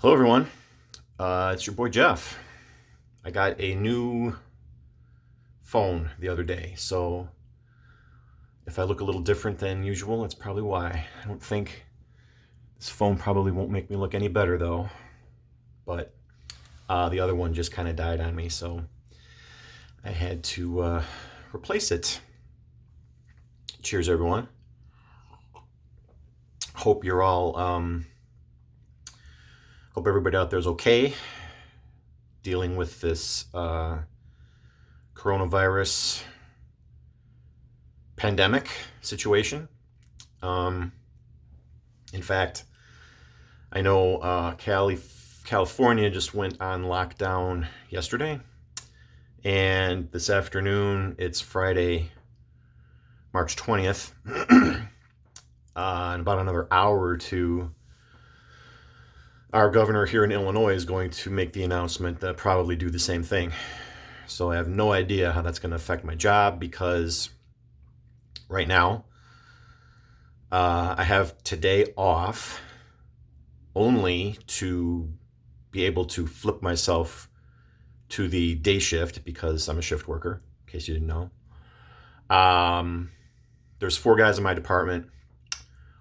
Hello, everyone. It's your boy Jeff. I got a new phone the other day, so if I look a little different than usual, that's probably why. I don't think this phone probably won't make me look any better, though. But the other one just kind of died on me, so I had to replace it. Cheers, everyone. Hope you're all. Hope everybody out there is okay dealing with this coronavirus pandemic situation. In fact, I know California just went on lockdown yesterday, and this afternoon, it's Friday, March 20th. In about another hour or two, our governor here in Illinois is going to make the announcement that probably do the same thing. So I have no idea how that's going to affect my job because right now I have today off only to be able to flip myself to the day shift because I'm a shift worker, in case you didn't know. There's 4 guys in my department.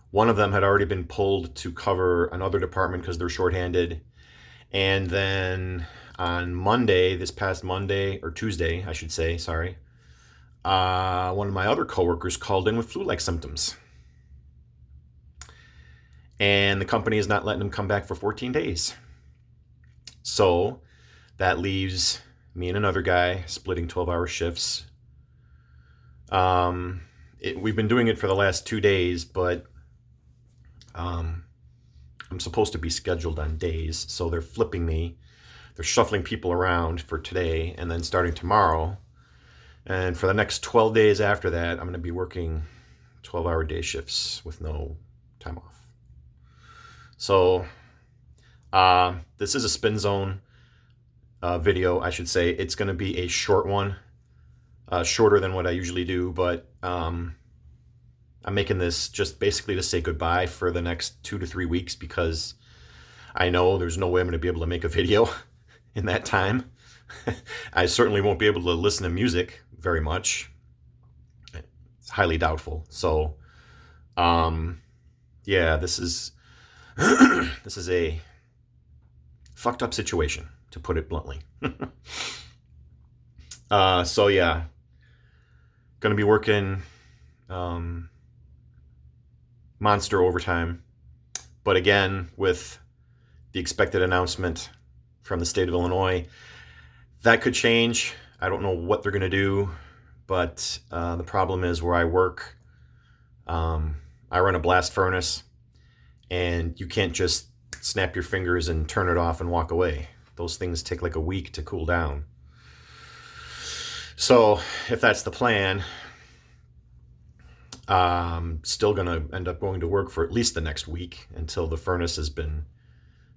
One of them had already been pulled to cover another department because they're shorthanded. And then on Monday, this past Monday, or Tuesday, I should say, sorry, one of my other coworkers called in with flu-like symptoms. And the company is not letting him come back for 14 days. So that leaves me and another guy splitting 12-hour shifts. We've been doing it for the last 2 days, but I'm supposed to be scheduled on days, so they're flipping me. They're shuffling people around for today, and then starting tomorrow. And for the next 12 days after that, I'm going to be working 12-hour day shifts with no time off. So this is a spin zone video, I should say. It's going to be a short one, shorter than what I usually do, but I'm making this just basically to say goodbye for the next 2 to 3 weeks because I know there's no way I'm going to be able to make a video in that time. I certainly won't be able to listen to music very much. It's highly doubtful. So, yeah, this is this is a fucked up situation, to put it bluntly. So yeah, going to be working monster overtime, but again, with the expected announcement from the state of Illinois, that could change. I don't know what they're going to do, but the problem is where I work, I run a blast furnace, and you can't just snap your fingers and turn it off and walk away. Those things take like a week to cool down. So if that's the plan, I'm still going to end up going to work for at least the next week until the furnace has been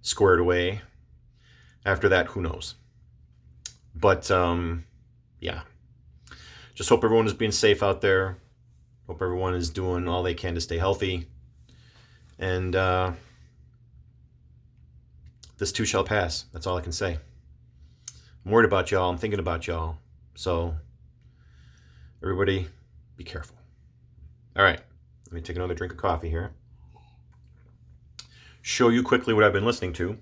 squared away. After that, who knows? But yeah, just hope everyone is being safe out there. Hope everyone is doing all they can to stay healthy. And this too shall pass. That's all I can say. I'm worried about y'all. I'm thinking about y'all. So everybody, be careful. All right, let me take another drink of coffee here. Show you quickly what I've been listening to.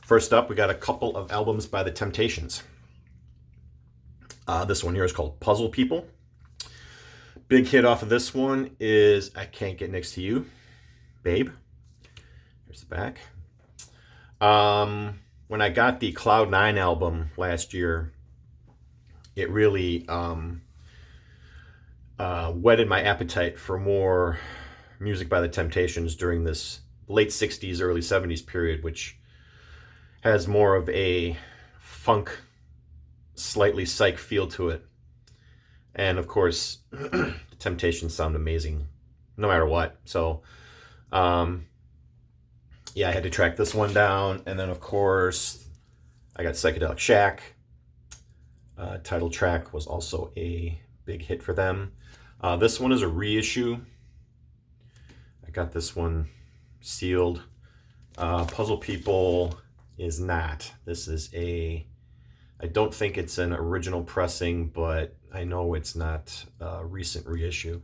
First up, we got a couple of albums by The Temptations. This one here is called Puzzle People. Big hit off of this one is I Can't Get Next to You, Babe. Here's the back. When I got the Cloud 9 album last year, it really whetted my appetite for more music by The Temptations during this late 60s, early 70s period, which has more of a funk, slightly psych feel to it. And of course, The Temptations sound amazing no matter what. So, yeah, I had to track this one down. And then, of course, I got Psychedelic Shack. Title track was also a big hit for them. This one is a reissue. I got this one sealed Puzzle People is not. This is I don't think it's an original pressing, but I know it's not a recent reissue.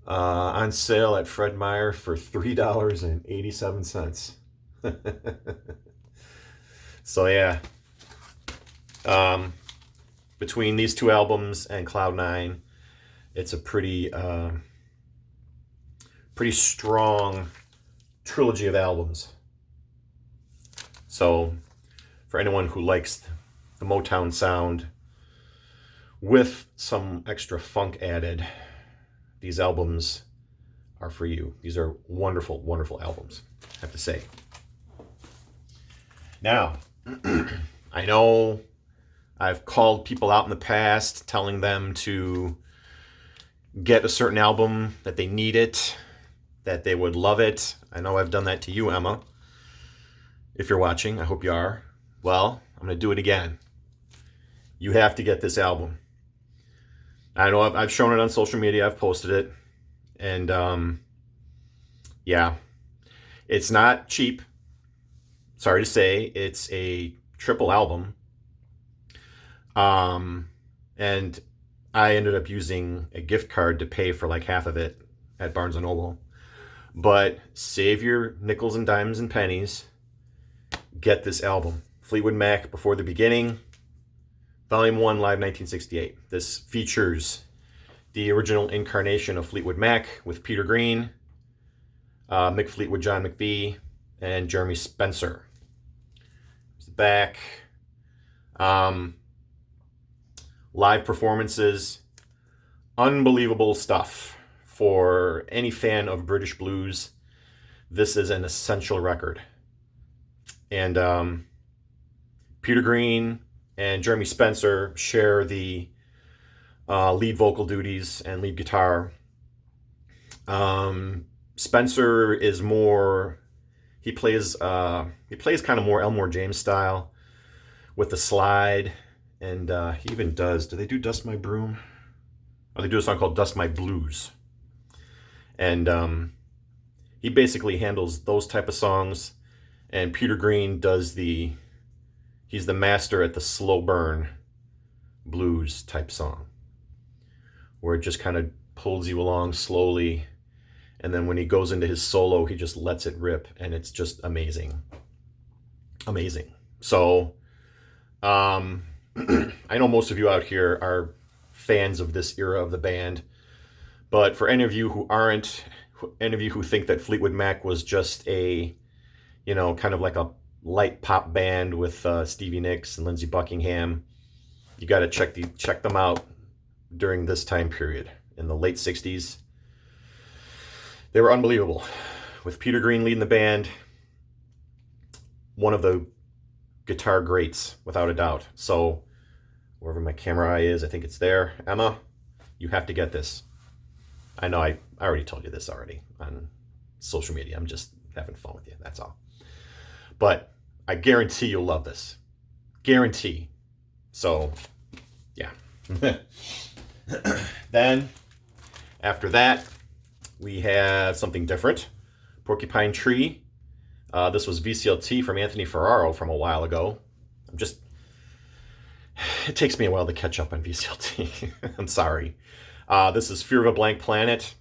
On sale at Fred Meyer for $3.87. So yeah, between these two albums and Cloud9, it's a pretty strong trilogy of albums. So for anyone who likes the Motown sound with some extra funk added, these albums are for you. These are wonderful, wonderful albums, I have to say. Now, I know I've called people out in the past telling them to get a certain album, that they need it, that they would love it. I know I've done that to you, Emma. If you're watching, I hope you are. Well, I'm going to do it again. You have to get this album. I know I've shown it on social media. I've posted it. And yeah, it's not cheap. Sorry to say, it's a triple album. And I ended up using a gift card to pay for like half of it at Barnes & Noble. But save your nickels and dimes and pennies. Get this album. Fleetwood Mac, Before the Beginning, Volume 1, Live 1968. This features the original incarnation of Fleetwood Mac with Peter Green, Mick Fleetwood, John McVie, and Jeremy Spencer. There's the back. Live performances. Unbelievable stuff. For any fan of British blues, this is an essential record. And Peter Green and Jeremy Spencer share the lead vocal duties and lead guitar. Spencer is more, he plays kind of more Elmore James style with the slide, and he even do they do Dust My Broom? Oh, they do a song called Dust My Blues. And he basically handles those type of songs, and Peter Green does he's the master at the slow burn blues type song, where it just kind of pulls you along slowly, and then when he goes into his solo, he just lets it rip, and it's just amazing. Amazing. So, I know most of you out here are fans of this era of the band, but for any of you who aren't, any of you who think that Fleetwood Mac was just a, kind of like a light pop band with Stevie Nicks and Lindsey Buckingham, you got to check them out during this time period in the late 60s. They were unbelievable. With Peter Green leading the band, one of the guitar greats, without a doubt. So, wherever my camera eye is, I think it's there. Emma, you have to get this. I know I already told you this already on social media. I'm just having fun with you, that's all. But I guarantee you'll love this. Guarantee. So, yeah. Then, after that, we have something different. Porcupine Tree. This was VCLT from Anthony Ferraro from a while ago. It takes me a while to catch up on VCLT. I'm sorry. This is Fear of a Blank Planet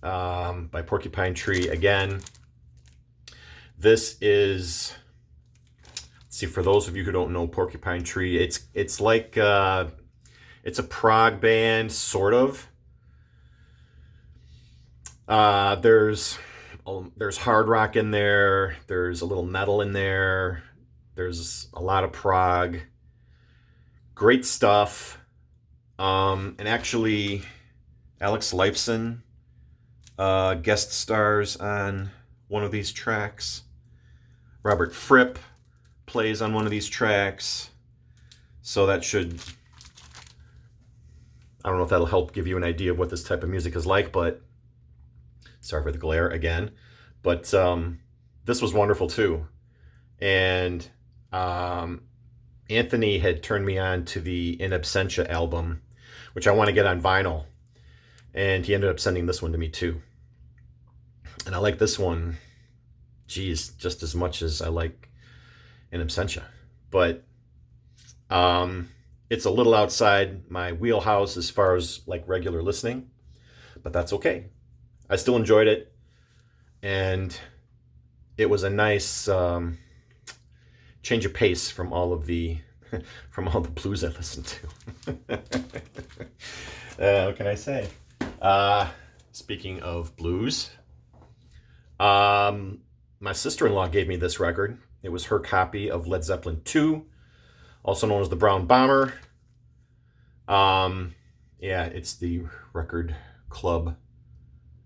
by Porcupine Tree again. This is, let's see, for those of you who don't know Porcupine Tree, it's like, it's a prog band, sort of. There's hard rock in there. There's a little metal in there. There's a lot of prog. Great stuff. And actually, Alex Lifeson guest stars on one of these tracks. Robert Fripp plays on one of these tracks. So that should, I don't know if that'll help give you an idea of what this type of music is like, but sorry for the glare again. But this was wonderful too. And Anthony had turned me on to the In Absentia album, which I want to get on vinyl. And he ended up sending this one to me too. And I like this one geez, just as much as I like In Absentia. But it's a little outside my wheelhouse as far as like regular listening, but that's okay. I still enjoyed it, and it was a nice change of pace from all of the from all the blues I listened to. What can I say? Speaking of blues, my sister-in-law gave me this record. It was her copy of Led Zeppelin 2, also known as the Brown Bomber. Yeah, it's the Record Club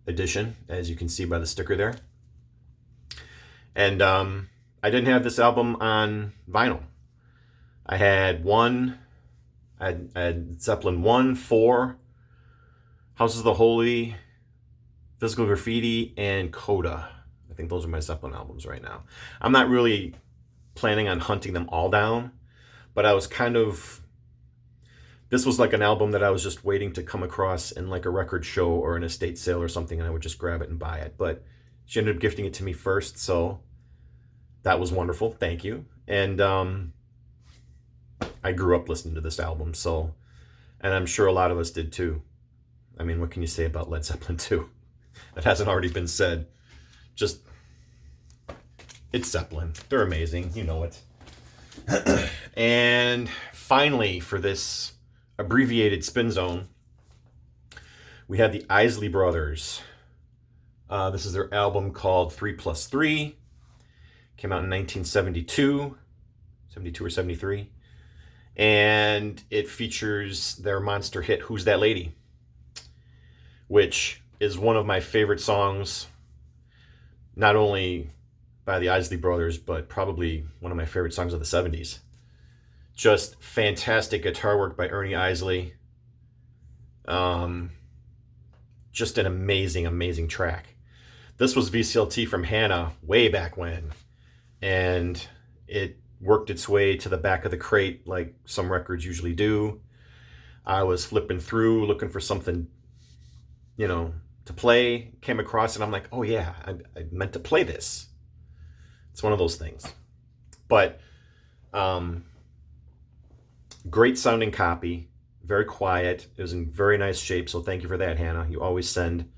edition, as you can see by the sticker there. And I didn't have this album on vinyl. I had Zeppelin 1, 4, Houses of the Holy, Physical Graffiti, and Coda. I think those are my Zeppelin albums right now. I'm not really planning on hunting them all down, but I was this was like an album that I was just waiting to come across in like a record show or an estate sale or something, and I would just grab it and buy it. But she ended up gifting it to me first, so that was wonderful. Thank you. And I grew up listening to this album, so, and I'm sure a lot of us did too. I mean, what can you say about Led Zeppelin 2? That hasn't already been said. Just, it's Zeppelin. They're amazing. You know it. And finally, for this abbreviated spin zone, we have the Isley Brothers. This is their album called 3+3. Came out in 1972, 72 or 73. And it features their monster hit, Who's That Lady? Which is one of my favorite songs, not only by the Isley Brothers, but probably one of my favorite songs of the 70s. Just fantastic guitar work by Ernie Isley. Just an amazing, amazing track. This was VCLT from Hannah way back when, and it worked its way to the back of the crate like some records usually do. I was flipping through looking for something, to play, came across it. I'm like, oh yeah, I meant to play this. It's one of those things. But great sounding copy, very quiet. It was in very nice shape, so thank you for that, Hannah. You always send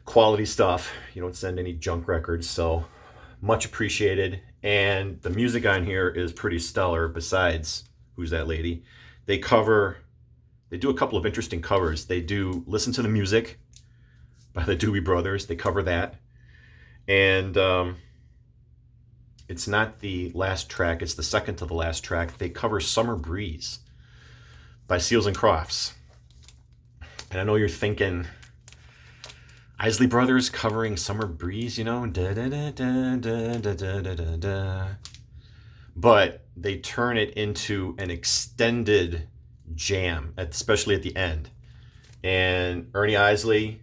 quality stuff. You don't send any junk records, so much appreciated. And the music on here is pretty stellar. Besides Who's That Lady? They do a couple of interesting covers. They do Listen to the Music by the Doobie Brothers. They cover that. And it's not the last track, it's the second to the last track. They cover Summer Breeze by Seals and Crofts. And I know you're thinking, Isley Brothers covering Summer Breeze, da da da da da da da da da. But they turn it into an extended jam, especially at the end. And Ernie Isley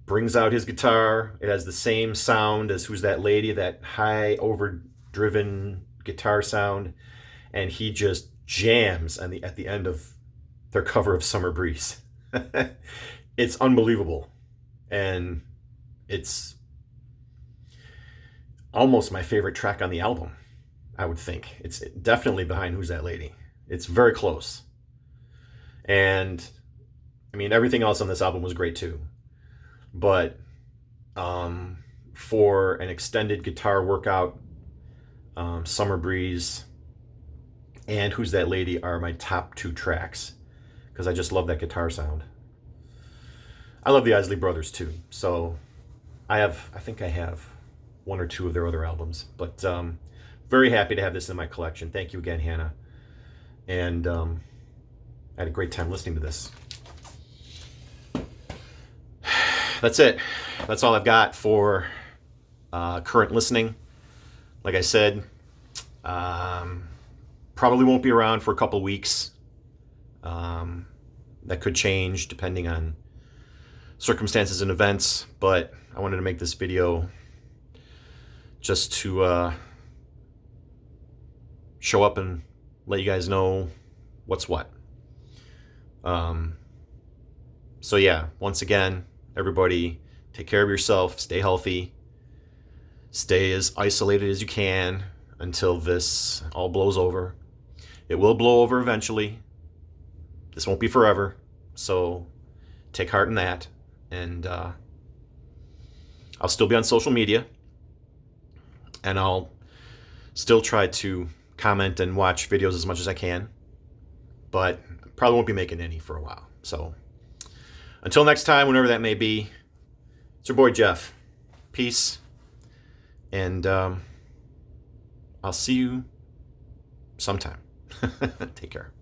brings out his guitar. It has the same sound as Who's That Lady, that high overdriven guitar sound, and he just jams at the end of their cover of Summer Breeze. It's unbelievable, and it's almost my favorite track on the album, I would think. It's definitely behind Who's That Lady. It's very close. And I mean, everything else on this album was great too. But for an extended guitar workout, Summer Breeze and Who's That Lady are my top two tracks, because I just love that guitar sound. I love the Isley Brothers too. So I think I have one or two of their other albums. But very happy to have this in my collection. Thank you again, Hannah. And I had a great time listening to this. That's it. That's all I've got for current listening. Like I said, probably won't be around for a couple weeks. That could change depending on circumstances and events, but I wanted to make this video just to show up and let you guys know what's what. So yeah, once again, everybody take care of yourself, stay healthy, Stay as isolated as you can until this all blows over. It will blow over eventually. This won't be forever. So take heart in that. And I'll still be on social media. And I'll still try to comment and watch videos as much as I can. But probably won't be making any for a while. So until next time, whenever that may be, it's your boy Jeff. Peace. And I'll see you sometime. Take care.